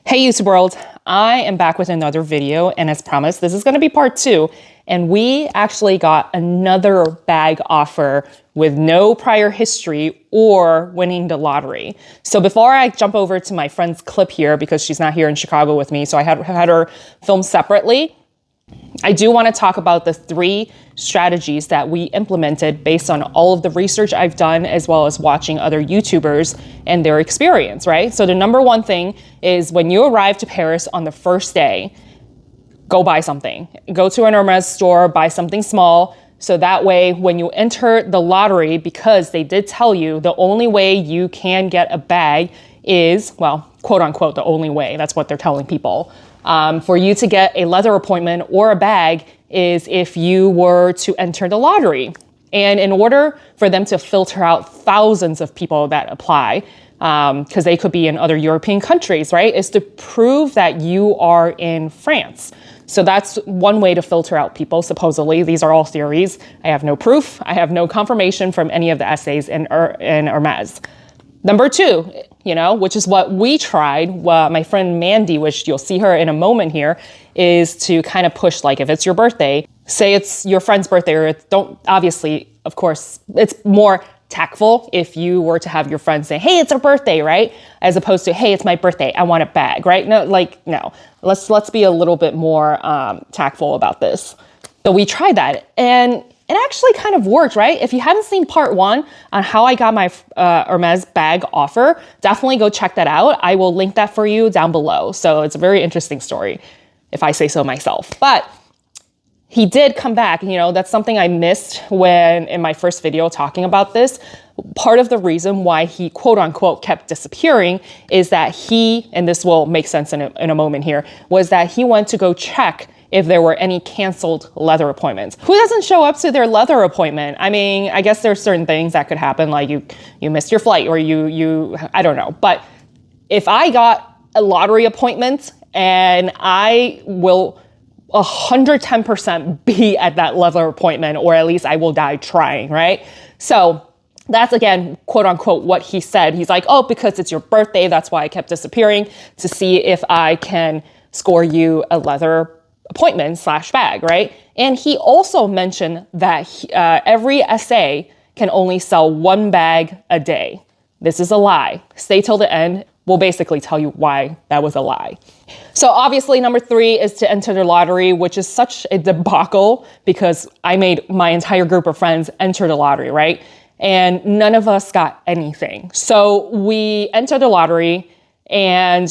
Hey YouTube world, I am back with another video, and as promised, this is going to be part 2, and we actually got another bag offer with no prior history or winning the lottery. So before I jump over to my friend's clip here, because she's not here in Chicago with me, so I had her film separately, I do want to talk about the 3 strategies that we implemented based on all of the research I've done, as well as watching other YouTubers and their experience, right? So the number 1 thing is when you arrive to Paris on the first day, go buy something. Go to an Hermes store, buy something small. So that way, when you enter the lottery, because they did tell you the only way you can get a bag is, well, quote unquote, the only way. That's what they're telling people. For you to get a leather appointment or a bag is if you were to enter the lottery. And in order for them to filter out thousands of people that apply, because they could be in other European countries, right, is to prove that you are in France. So that's one way to filter out people, supposedly. These are all theories. I have no proof. I have no confirmation from any of the essays in Hermes. Number 2, which is what we tried, my friend Mandy, which you'll see her in a moment here, is to kind of push, like, if it's your birthday, say it's your friend's birthday, or obviously, of course, it's more tactful if you were to have your friend say, hey, it's her birthday, right? As opposed to, hey, it's my birthday, I want a bag, right? No. Let's be a little bit more tactful about this. So we tried that, and it actually kind of worked, right? If you haven't seen part 1 on how I got my Hermes bag offer, definitely go check that out. I will link that for you down below. So it's a very interesting story, if I say so myself. But he did come back. That's something I missed when in my first video talking about this. Part of the reason why he quote unquote kept disappearing is that and this will make sense in a moment here, was that he went to go check if there were any canceled leather appointments. Who doesn't show up to their leather appointment? I mean, I guess there's certain things that could happen, like you missed your flight, or you I don't know. But if I got a lottery appointment, and I will 110% be at that leather appointment, or at least I will die trying, right? So that's, again, quote unquote, what he said. He's like, oh, because it's your birthday, that's why I kept disappearing, to see if I can score you a leather appointment / bag, right? And he also mentioned that every SA can only sell 1 bag a day. This is a lie. Stay till the end. We'll basically tell you why that was a lie. So obviously, number 3 is to enter the lottery, which is such a debacle because I made my entire group of friends enter the lottery, right? And none of us got anything. So we entered the lottery, and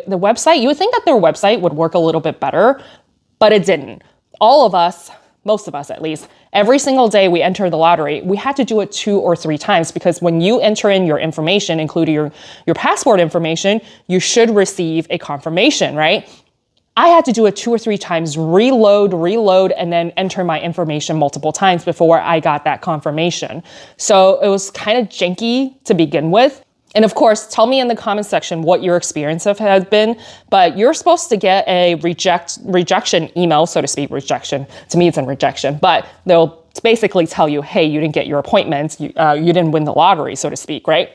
the website, you would think that their website would work a little bit better, but it didn't. All of us, most of us at least, every single day we enter the lottery, we had to do it 2 or 3 times, because when you enter in your information, including your passport information, you should receive a confirmation, right? I had to do it 2 or 3 times, reload, and then enter my information multiple times before I got that confirmation. So it was kind of janky to begin with. And of course, tell me in the comment section what your experience has been, but you're supposed to get a rejection email, so to speak. Rejection, to me it's a rejection, but they'll basically tell you, hey, you didn't get your appointments, you didn't win the lottery, so to speak, right?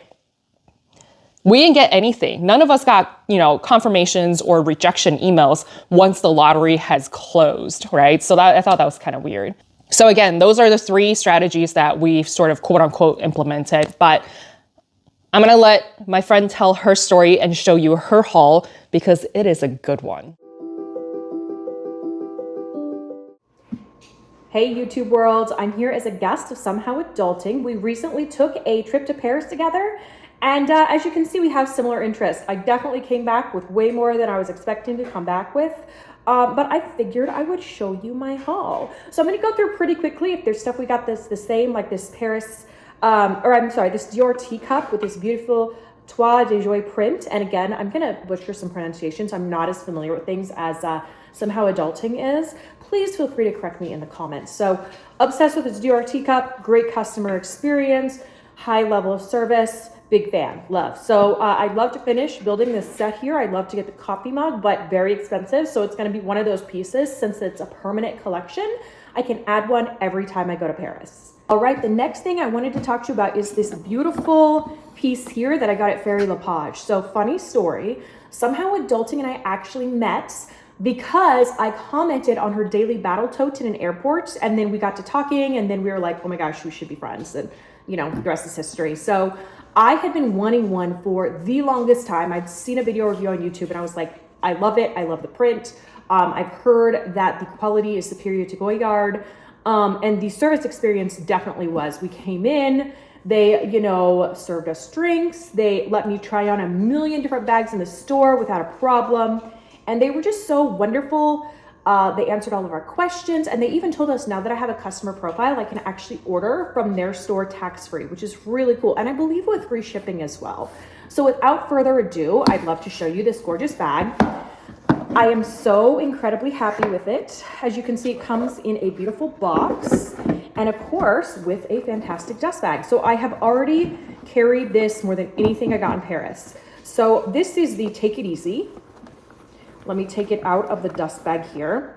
We didn't get anything. None of us got, confirmations or rejection emails once the lottery has closed, right? So I thought that was kind of weird. So again, those are the 3 strategies that we've sort of quote unquote implemented, but I'm going to let my friend tell her story and show you her haul, because it is a good one. Hey YouTube world, I'm here as a guest of Somehow Adulting. We recently took a trip to Paris together, and as you can see, we have similar interests. I definitely came back with way more than I was expecting to come back with, but I figured I would show you my haul. So I'm going to go through pretty quickly. If there's stuff we got the same, like this Paris, this Dior teacup with this beautiful Toile de Joie print. And again, I'm going to butcher some pronunciations. I'm not as familiar with things as Somehow Adulting is. Please feel free to correct me in the comments. So obsessed with this Dior teacup, great customer experience, high level of service, big fan, love. So I'd love to finish building this set here. I'd love to get the coffee mug, but very expensive. So it's going to be one of those pieces. Since it's a permanent collection, I can add one every time I go to Paris. All right, the next thing I wanted to talk to you about is this beautiful piece here that I got at Faure Lepage. So funny story. Somehow Adulting and I actually met because I commented on her daily battle tote in an airport, and then we got to talking, and then we were like, oh my gosh, we should be friends, and you know, the rest is history. So I had been wanting one for the longest time. I'd seen a video review on YouTube and I was like, I love it. I love the print. I've heard that the quality is superior to Goyard, and the service experience definitely was. We came in, they, you know, served us drinks. They let me try on a million different bags in the store without a problem. And they were just so wonderful. They answered all of our questions, and they even told us now that I have a customer profile, I can actually order from their store tax-free, which is really cool. And I believe with free shipping as well. So without further ado, I'd love to show you this gorgeous bag. I am so incredibly happy with it. As you can see, it comes in a beautiful box, and of course, with a fantastic dust bag. So I have already carried this more than anything I got in Paris. So this is the Take It Easy. Let me take it out of the dust bag here.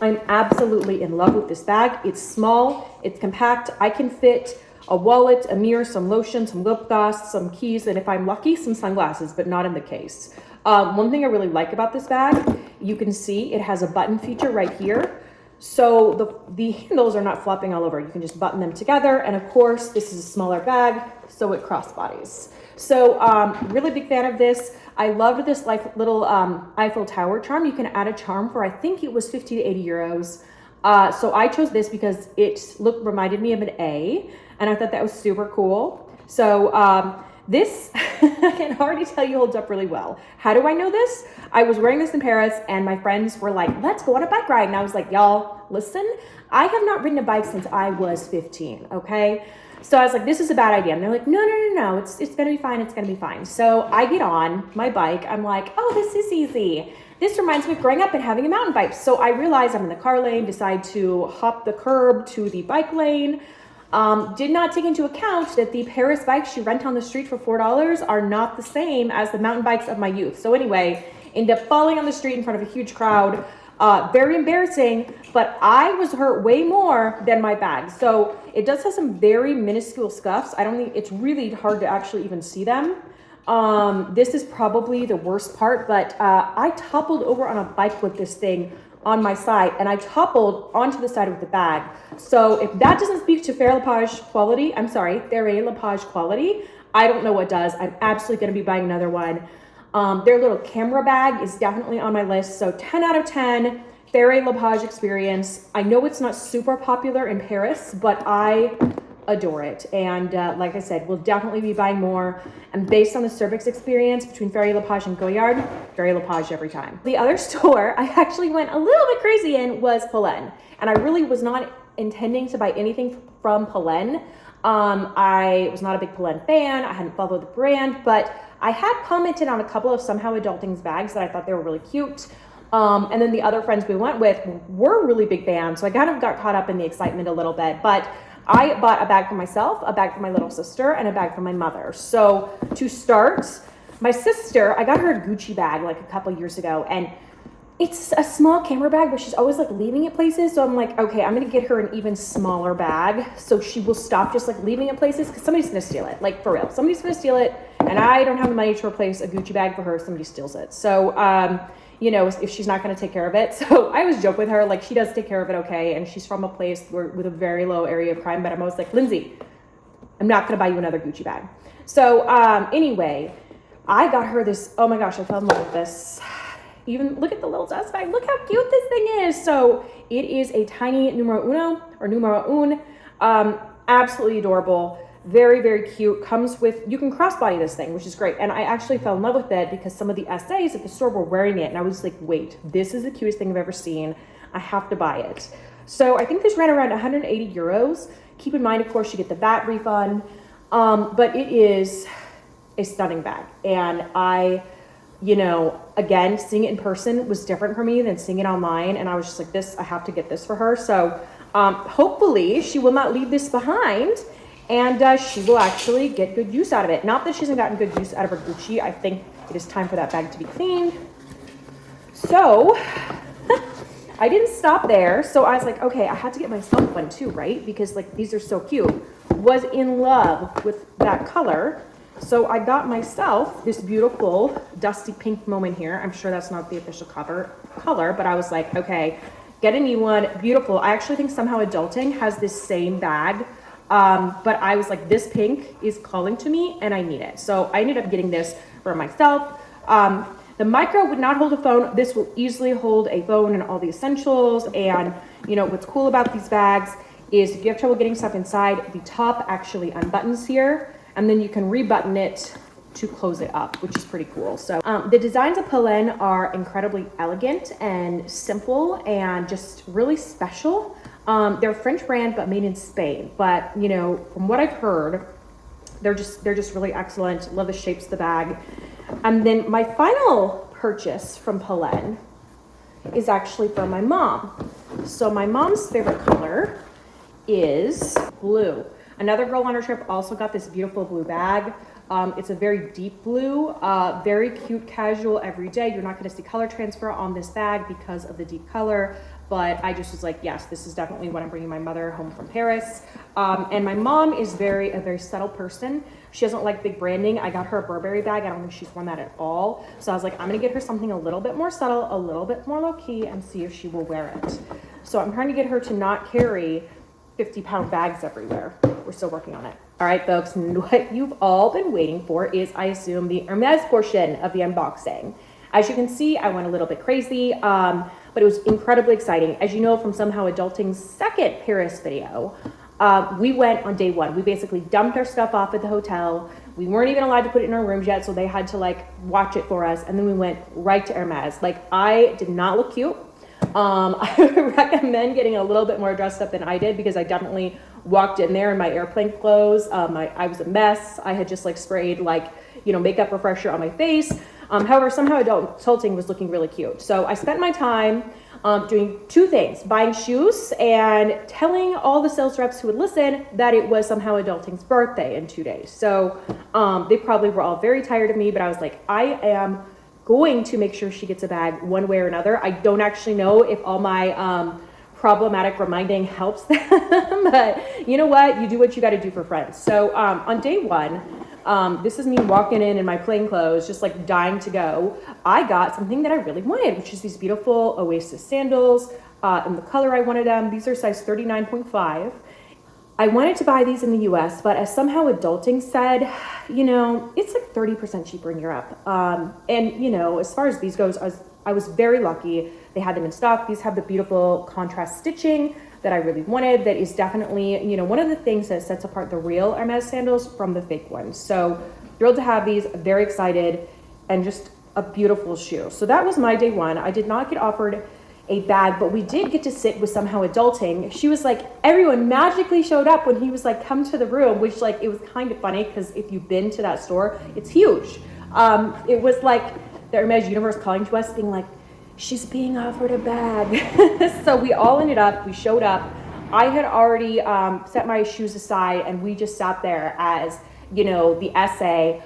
I'm absolutely in love with this bag. It's small, it's compact. I can fit a wallet, a mirror, some lotion, some lip gloss, some keys, and if I'm lucky, some sunglasses, but not in the case. One thing I really like about this bag, you can see it has a button feature right here. So the handles are not flopping all over. You can just button them together. And of course, this is a smaller bag, so it crossbodies. So really big fan of this. I loved this like little Eiffel Tower charm. You can add a charm for, I think it was 50 to 80 euros. So I chose this because it reminded me of an A, and I thought that was super cool. So this, I can already tell you holds up really well. How do I know this? I was wearing this in Paris, and my friends were like, let's go on a bike ride. And I was like, y'all, listen, I have not ridden a bike since I was 15, okay? So I was like, this is a bad idea. And they're like, no, it's gonna be fine, it's gonna be fine. So I get on my bike, I'm like, oh, this is easy. This reminds me of growing up and having a mountain bike. So I realize I'm in the car lane, decide to hop the curb to the bike lane. Did not take into account that the Paris bikes you rent on the street for $4 are not the same as the mountain bikes of my youth. So anyway, ended up falling on the street in front of a huge crowd. Very embarrassing, but I was hurt way more than my bag. So it does have some very minuscule scuffs. I don't think it's really hard to actually even see them. This is probably the worst part, but I toppled over on a bike with this thing on my side, and I toppled onto the side of the bag. So if that doesn't speak to Faure quality, I don't know what does. I'm absolutely going to be buying another one. Their little camera bag is definitely on my list. So 10 out of 10, Faure Lepage experience. I know it's not super popular in Paris, but I adore it. And like I said, we'll definitely be buying more. And based on the service experience between Faure Lepage and Goyard, Faure Lepage every time. The other store I actually went a little bit crazy in was Polene. And I really was not intending to buy anything from Polene. I was not a big Polene fan. I hadn't followed the brand, but I had commented on a couple of Somehow Adulting's bags that I thought they were really cute. And then the other friends we went with were really big fans. So I kind of got caught up in the excitement a little bit, but I bought a bag for myself, a bag for my little sister, and a bag for my mother. So to start, my sister, I got her a Gucci bag like a couple years ago, and it's a small camera bag, but she's always like leaving it places. So I'm like, okay, I'm gonna get her an even smaller bag so she will stop just like leaving it places, because somebody's gonna steal it, like for real. Somebody's gonna steal it, and I don't have the money to replace a Gucci bag for her if somebody steals it. So, you know, if she's not gonna take care of it. So I always joke with her, like she does take care of it okay, and she's from a place with a very low area of crime, but I'm always like, Lindsay, I'm not gonna buy you another Gucci bag. So anyway, I got her this, oh my gosh, I fell in love with this. Even look at the little dust bag. Look how cute this thing is. So it is a tiny numero uno or numero un. Absolutely adorable. Very, very cute. Comes with, you can crossbody this thing, which is great. And I actually fell in love with it because some of the essays at the store were wearing it. And I was like, wait, this is the cutest thing I've ever seen. I have to buy it. So I think this ran around 180 euros. Keep in mind, of course, you get the VAT refund. But it is a stunning bag. And you know, again, seeing it in person was different for me than seeing it online. And I was just like, I have to get this for her. So hopefully she will not leave this behind, and she will actually get good use out of it. Not that she hasn't gotten good use out of her Gucci. I think it is time for that bag to be cleaned. So I didn't stop there. So I was like, okay, I had to get myself one too, right? Because like, these are so cute. Was in love with that color. So I got myself this beautiful dusty pink moment here. I'm sure that's not the official color, but I was like, okay, get a new one. Beautiful. I actually think Somehow Adulting has this same bag. But I was like, this pink is calling to me and I need it. So I ended up getting this for myself. The micro would not hold a phone. This will easily hold a phone and all the essentials. And you know, what's cool about these bags is if you have trouble getting stuff inside, the top actually unbuttons here, and then you can rebutton it to close it up, which is pretty cool. So the designs of Polene are incredibly elegant and simple and just really special. They're a French brand, but made in Spain. But you know, from what I've heard, they're just really excellent. Love the shapes of the bag. And then my final purchase from Polene is actually for my mom. So my mom's favorite color is blue. Another girl on her trip also got this beautiful blue bag. It's a very deep blue, very cute, casual, everyday. You're not going to see color transfer on this bag because of the deep color, but I just was like, yes, this is definitely what I'm bringing my mother home from Paris. And my mom is a very subtle person. She doesn't like big branding. I got her a Burberry bag. I don't think she's worn that at all. So I was like, I'm going to get her something a little bit more subtle, a little bit more low key, and see if she will wear it. So I'm trying to get her to not carry 50-pound bags everywhere. We're still working on it. All right, folks, what you've all been waiting for is, I assume, the Hermes portion of the unboxing. As you can see, I went a little bit crazy, but it was incredibly exciting. As you know from Somehow Adulting's second Paris video, we went on day one. We basically dumped our stuff off at the hotel. We weren't even allowed to put it in our rooms yet, so they had to like watch it for us. And then we went right to Hermes. Like, I did not look cute. I would recommend getting a little bit more dressed up than I did, because I definitely walked in there in my airplane clothes. I was a mess. I had just like sprayed like, you know, makeup refresher on my face. However, Somehow Adulting was looking really cute. So I spent my time doing two things: buying shoes and telling all the sales reps who would listen that it was Somehow Adulting's birthday in 2 days. So they probably were all very tired of me, but I was like, I am going to make sure she gets a bag one way or another. I don't actually know if all my problematic reminding helps them, but you know what? You do what you got to do for friends. So on day one, this is me walking in my plain clothes, just like dying to go. I got something that I really wanted, which is these beautiful Oasis sandals in the color I wanted them. These are size 39.5. I wanted to buy these in the US, but as Somehow Adulting said, you know, it's like 30% cheaper in Europe. And, you know, as far as these goes, I was very lucky. They had them in stock. These have the beautiful contrast stitching that I really wanted. That is definitely, you know, one of the things that sets apart the real Hermes sandals from the fake ones. So thrilled to have these, very excited, and just a beautiful shoe. So that was my day one. I did not get offered a bag, but we did get to sit with Somehow Adulting. She was like, everyone magically showed up when he was like, come to the room, which like, it was kind of funny because if you've been to that store, it's huge. It was like the Hermes universe calling to us being like, she's being offered a bag. So we all ended up, we showed up. I had already set my shoes aside and we just sat there as, you know, the essay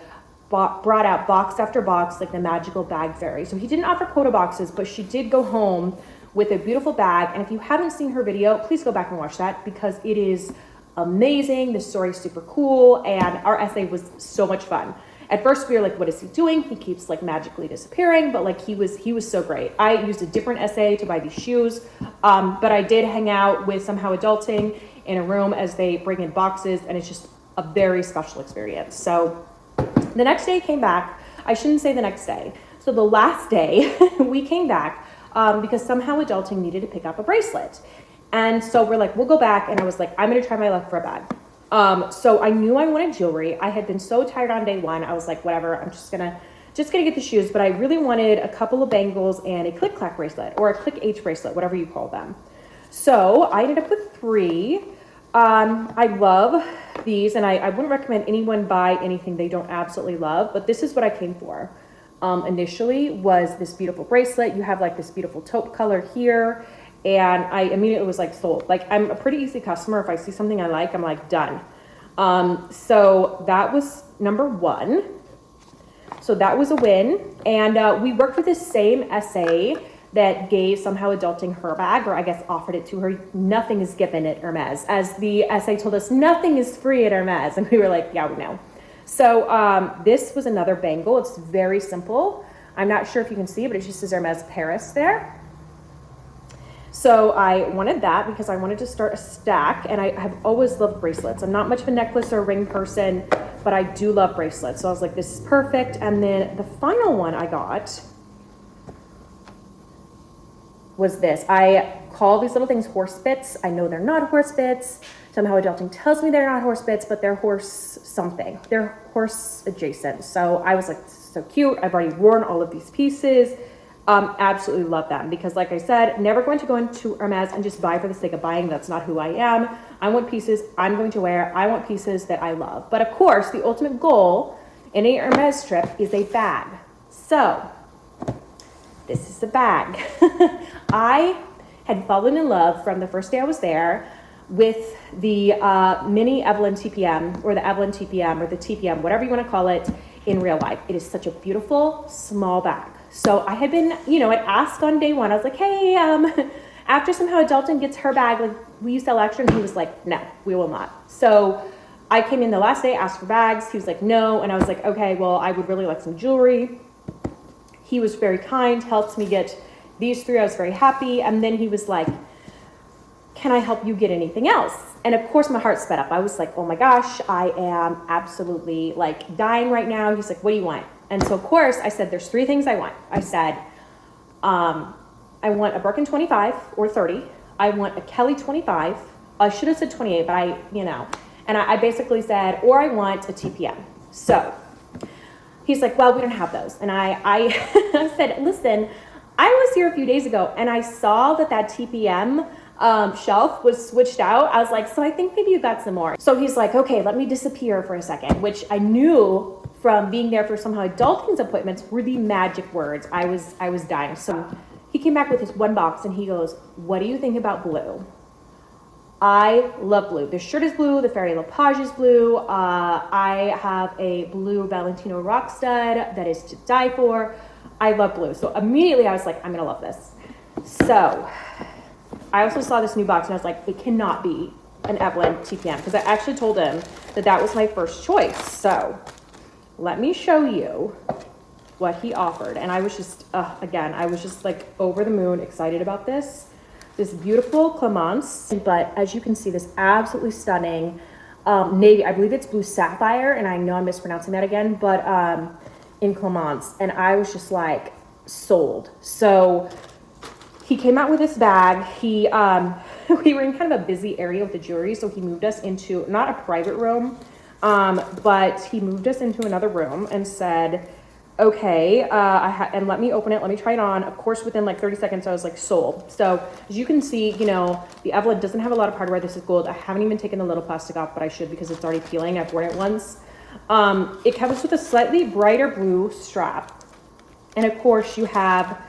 brought out box after box like the magical bag fairy. So he didn't offer quota boxes, but she did go home with a beautiful bag. And if you haven't seen her video, please go back and watch that because it is amazing. The story is super cool and our essay was so much fun. At first we were like, what is he doing? He keeps like magically disappearing, but like he was so great. I used a different essay to buy these shoes, but I did hang out with Somehow Adulting in a room as they bring in boxes, and it's just a very special experience. So the next day came back. I shouldn't say the next day. So the last day we came back because Somehow Adulting needed to pick up a bracelet. And so we're like, we'll go back. And I was like, I'm going to try my luck for a bag. So I knew I wanted jewelry. I had been so tired on day one. I was like, whatever, I'm just gonna get the shoes. But I really wanted a couple of bangles and a click clack bracelet or a click H bracelet, whatever you call them. So I ended up with 3. I love these, and I wouldn't recommend anyone buy anything they don't absolutely love, but this is what I came for. Initially was this beautiful bracelet. You have like this beautiful taupe color here. And I immediately was like sold. Like I'm a pretty easy customer. If I see something I like, I'm like done. So that was number 1. So that was a win. And we worked with the same essay that gave Somehow Adulting her bag, or I guess offered it to her. Nothing is given at Hermes. As the essay told us, nothing is free at Hermes. And we were like, yeah, we know. So this was another bangle. It's very simple. I'm not sure if you can see, but it just says Hermes Paris there. So I wanted that because I wanted to start a stack, and I have always loved bracelets. I'm not much of a necklace or ring person, but I do love bracelets. So I was like, this is perfect. And then the final one I got was this. I call these little things horse bits. I know they're not horse bits. Somehow adulting tells me they're not horse bits, but they're horse something. They're horse adjacent. So I was like, this is so cute. I've already worn all of these pieces. Absolutely love them because, like I said, never going to go into Hermes and just buy for the sake of buying. That's not who I am. I want pieces I'm going to wear. I want pieces that I love. But of course, the ultimate goal in a Hermes trip is a bag. So this is the bag. I had fallen in love from the first day I was there with the mini Evelyn TPM or the Evelyn TPM or the TPM, whatever you want to call it in real life. It is such a beautiful small bag. So I had been, I'd asked on day one, I was like, hey, after somehow Adulting gets her bag, like, will you sell extra? And he was like, no, we will not. So I came in the last day, asked for bags. He was like, no. And I was like, okay, well, I would really like some jewelry. He was very kind, helped me get these three. I was very happy. And then he was like, can I help you get anything else? And of course my heart sped up. I was like, oh my gosh, I am absolutely like dying right now. He's like, what do you want? And so of course I said, there's three things I want. I said, I want a Birkin 25 or 30. I want a Kelly 25. I should have said 28, but and I basically said, or I want a TPM. So he's like, well, we don't have those. And I said, listen, I was here a few days ago and I saw that TPM shelf was switched out. I was like, so I think maybe you got some more. So he's like, okay, let me disappear for a second, which I knew from being there for somehow Adulting's appointments were the magic words. I was dying. So he came back with this one box and he goes, what do you think about blue? I love blue. The shirt is blue. The Faure Lepage is blue. I have a blue Valentino rock stud that is to die for. I love blue. So immediately I was like, I'm going to love this. So I also saw this new box and I was like, it cannot be an Evelyn TPM because I actually told him that was my first choice. So let me show you what he offered. And I was just, again, I was just like over the moon excited about this. This beautiful Clemence, but as you can see, this absolutely stunning navy. I believe it's blue sapphire, and I know I'm mispronouncing that again, but in Clemence. And I was just like sold. So he came out with this bag. He, we were in kind of a busy area with the jewelry, so he moved us into not a private room, but he moved us into another room and said, okay, and let me open it. Let me try it on. Of course, within like 30 seconds, I was like sold. So as you can see, the Evelyn doesn't have a lot of hardware. This is gold. I haven't even taken the little plastic off, but I should because it's already peeling. I've worn it once. It comes with a slightly brighter blue strap. And of course you have,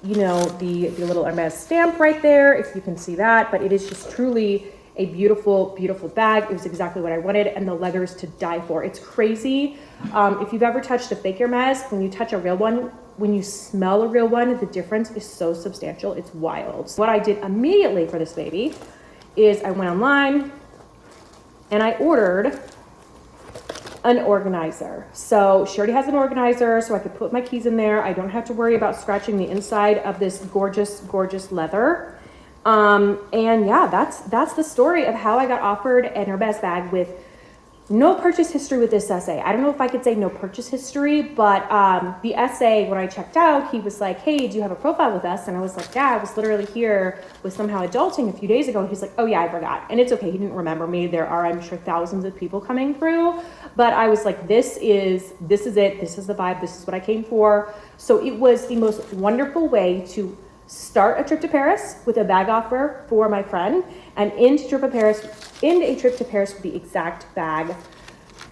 the little Hermes stamp right there, if you can see that, but it is just truly a beautiful, beautiful bag. It was exactly what I wanted, and the leather is to die for. It's crazy. If you've ever touched a fake Hermes, when you touch a real one, when you smell a real one, the difference is so substantial. It's wild. So what I did immediately for this baby is I went online and I ordered an organizer. So she already has an organizer, so I could put my keys in there. I don't have to worry about scratching the inside of this gorgeous, gorgeous leather. And yeah, that's the story of how I got offered an Hermes bag with no purchase history with this SA. I don't know if I could say no purchase history, but the SA, when I checked out, he was like, hey, do you have a profile with us? And I was like, yeah, I was literally here with somehow Adulting a few days ago. And he's like, oh yeah, I forgot. And it's okay. He didn't remember me. There are, I'm sure, thousands of people coming through, but I was like, this is it. This is the vibe. This is what I came for. So it was the most wonderful way to start a trip to Paris with a bag offer for my friend, and end a trip to Paris with the exact bag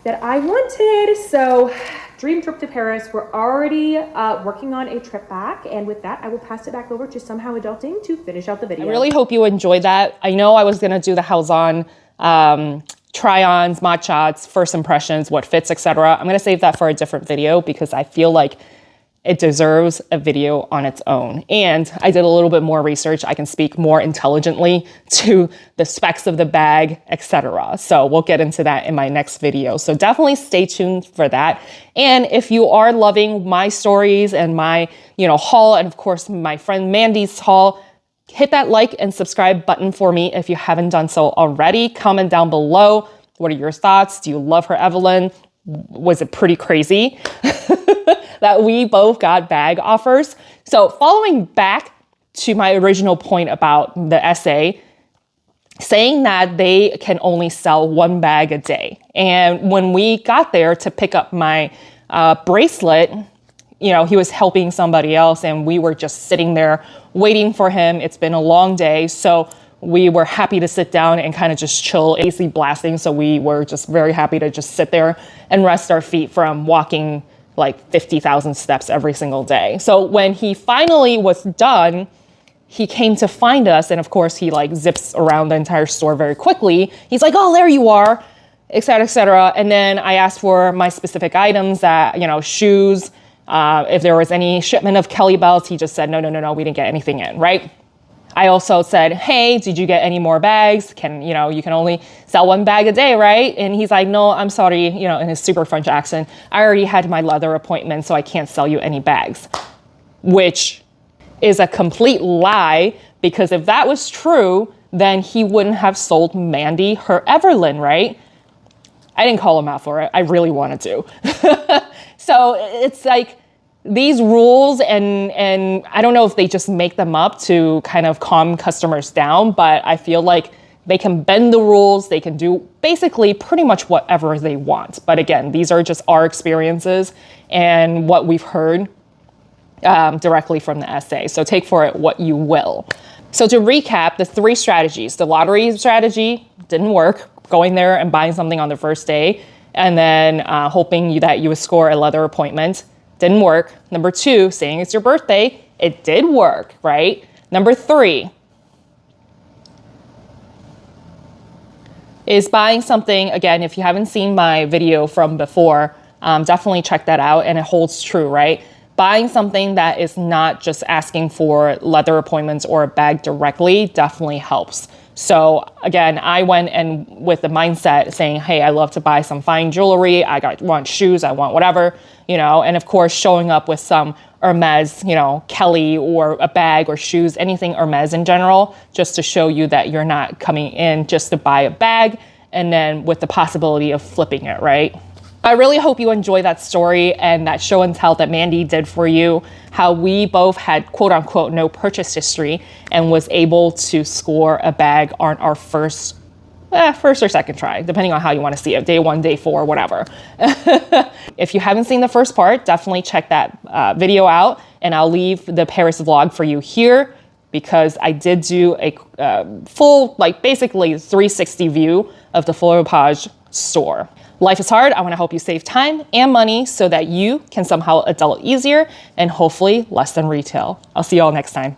that I wanted. So dream trip to Paris. We're already working on a trip back, and with that I will pass it back over to Somehow Adulting to finish out the video. I really hope you enjoyed that. I know I was gonna do the Halzon try-ons, mod shots, first impressions, what fits, etc. I'm gonna save that for a different video because I feel like it deserves a video on its own. And I did a little bit more research. I can speak more intelligently to the specs of the bag, etc. So we'll get into that in my next video. So definitely stay tuned for that. And if you are loving my stories and my, haul, and of course my friend Mandy's haul, hit that like and subscribe button for me if you haven't done so already. Comment down below. What are your thoughts? Do you love her Evelyn? Was it pretty crazy that we both got bag offers? So following back to my original point about the essay, saying that they can only sell one bag a day. And when we got there to pick up my bracelet, he was helping somebody else and we were just sitting there waiting for him. It's been a long day. So we were happy to sit down and kind of just chill, AC blasting. So we were just very happy to just sit there and rest our feet from walking like 50,000 steps every single day. So when he finally was done, he came to find us. And of course he like zips around the entire store very quickly. He's like, oh, there you are, et cetera, et cetera. And then I asked for my specific items that, shoes, if there was any shipment of Kelly belts. He just said, no, we didn't get anything in, right? I also said, hey, did you get any more bags? You can only sell one bag a day, right? And he's like, no, I'm sorry, in his super French accent, I already had my leather appointment, so I can't sell you any bags, which is a complete lie, because if that was true, then he wouldn't have sold Mandy her Evelyn, right? I didn't call him out for it. I really wanted to. So it's like, these rules, and I don't know if they just make them up to kind of calm customers down, but I feel like they can bend the rules. They can do basically pretty much whatever they want. But again, these are just our experiences and what we've heard directly from the essay. So take for it what you will. So to recap, the 3 strategies: the lottery strategy didn't work, going there and buying something on the first day, and then hoping that you would score a leather appointment. Didn't work. Number 2, saying it's your birthday. It did work, right? Number 3 is buying something. Again, if you haven't seen my video from before, definitely check that out. And it holds true, right? Buying something that is not just asking for leather appointments or a bag directly definitely helps. So again, I went and with the mindset saying, hey, I love to buy some fine jewelry. Want shoes. I want whatever, and of course, showing up with some Hermes, Kelly, or a bag or shoes, anything Hermes in general, just to show you that you're not coming in just to buy a bag and then with the possibility of flipping it, right? I really hope you enjoy that story and that show and tell that Mandy did for you, how we both had quote unquote no purchase history and was able to score a bag on our first or second try, depending on how you want to see it, day 1, day 4, whatever. If you haven't seen the first part, definitely check that video out, and I'll leave the Paris vlog for you here, because I did do a full, basically 360 view of the Faure store. Life is hard. I want to help you save time and money so that you can somehow adult easier and hopefully less than retail. I'll see you all next time.